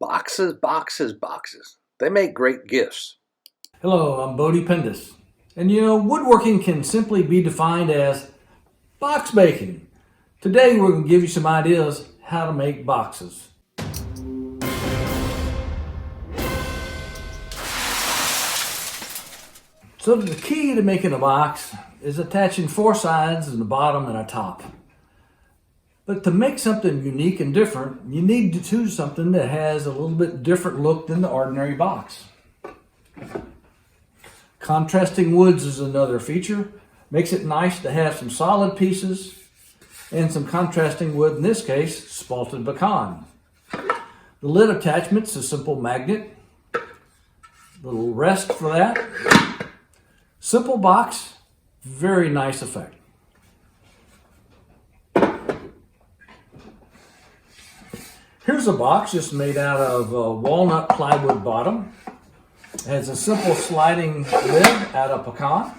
Boxes, boxes, boxes. They make great gifts. Hello, I'm Bodie Pendus. And you know, woodworking can simply be defined as box making. Today we're going to give you some ideas how to make boxes. So the key to making a box is attaching 4 sides and a bottom and a top. But to make something unique and different, you need to choose something that has a little bit different look than the ordinary box. Contrasting woods is another feature. Makes it nice to have some solid pieces and some contrasting wood, in this case, spalted pecan. The lid attachment's a simple magnet. Little rest for that. Simple box, very nice effect. Here's a box just made out of walnut plywood bottom. It has a simple sliding lid out of pecan.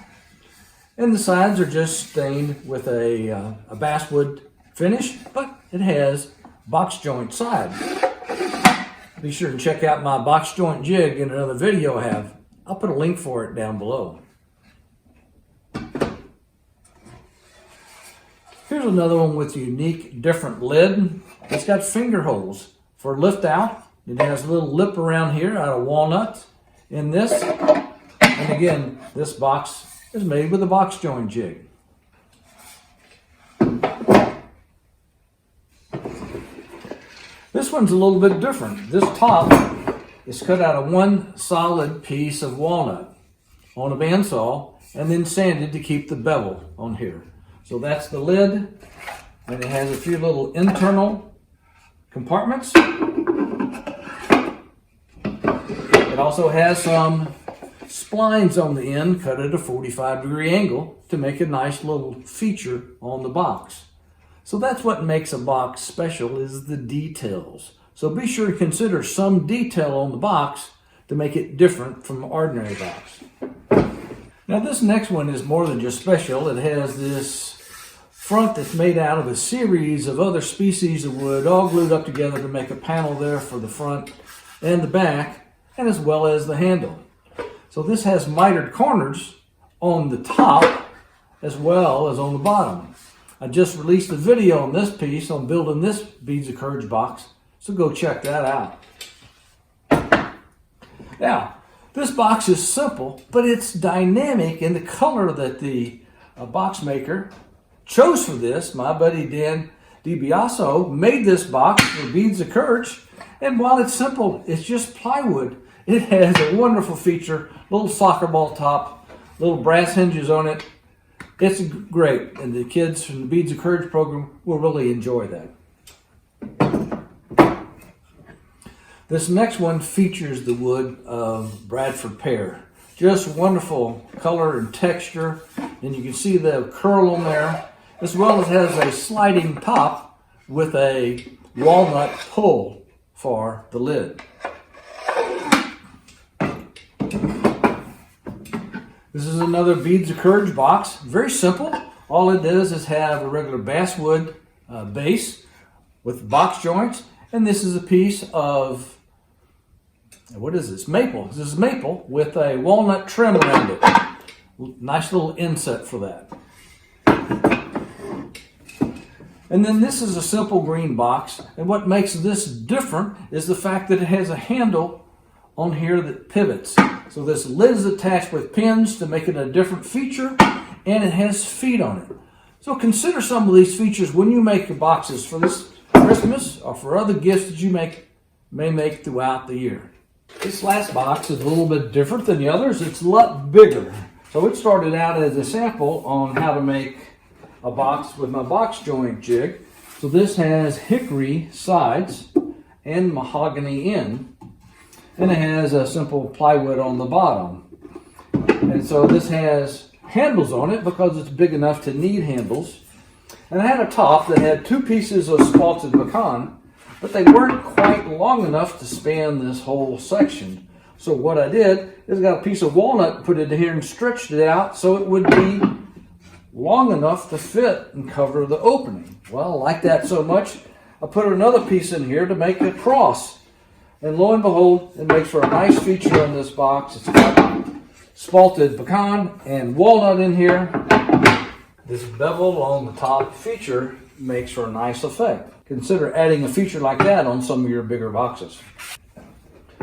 And the sides are just stained with a basswood finish, but it has box joint sides. Be sure to check out my box joint jig in another video I have. I'll put a link for it down below. Here's another one with a unique, different lid. It's got finger holes for lift out. It has a little lip around here out of walnut in this. And again, this box is made with a box joint jig. This one's a little bit different. This top is cut out of one solid piece of walnut on a bandsaw and then sanded to keep the bevel on here. So that's the lid, and it has a few little internal compartments. It also has some splines on the end cut at a 45-degree angle to make a nice little feature on the box. So that's what makes a box special, is the details. So be sure to consider some detail on the box to make it different from an ordinary box. Now this next one is more than just special. It has this front that's made out of a series of other species of wood all glued up together to make a panel there for the front and the back, and as well as the handle. So this has mitered corners on the top as well as on the bottom. I just released a video on this piece on building this Beads of Courage box, so go check that out. Now, this box is simple, but it's dynamic in the color that the box maker chose for this. My buddy Dan DiBiaso made this box for Beads of Courage, and while it's simple, it's just plywood. It has a wonderful feature, little soccer ball top, little brass hinges on it. It's great, and the kids from the Beads of Courage program will really enjoy that. This next one features the wood of Bradford pear. Just wonderful color and texture, and you can see the curl on there, as well as has a sliding top with a walnut pull for the lid. This is another Beads of Courage box. Very simple. All it does is have a regular basswood base with box joints, and this is a piece of, what is this? Maple. This is maple with a walnut trim around it. Nice little inset for that. And then this is a simple green box, and what makes this different is the fact that it has a handle on here that pivots. So this lid is attached with pins to make it a different feature, and it has feet on it. So consider some of these features when you make your boxes for this Christmas or for other gifts that you may make throughout the year. This last box is a little bit different than the others. It's a lot bigger. So it started out as a sample on how to make a box with my box joint jig. So this has hickory sides and mahogany end, and it has a simple plywood on the bottom. And so this has handles on it because it's big enough to need handles. And I had a top that had 2 pieces of spalted pecan, but they weren't quite long enough to span this whole section. So what I did is I got a piece of walnut, put it in here and stretched it out so it would be long enough to fit and cover the opening. Well, I like that so much, I put another piece in here to make a cross. And lo and behold, it makes for a nice feature on this box. It's got spalted pecan and walnut in here. This bevel on the top feature makes for a nice effect. Consider adding a feature like that on some of your bigger boxes.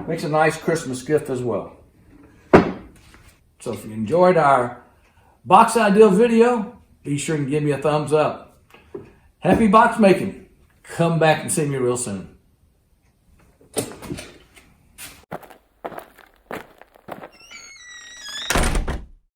Makes a nice Christmas gift as well. So if you enjoyed our box ideal video, be sure and give me a thumbs up. Happy box making. Come back and see me real soon.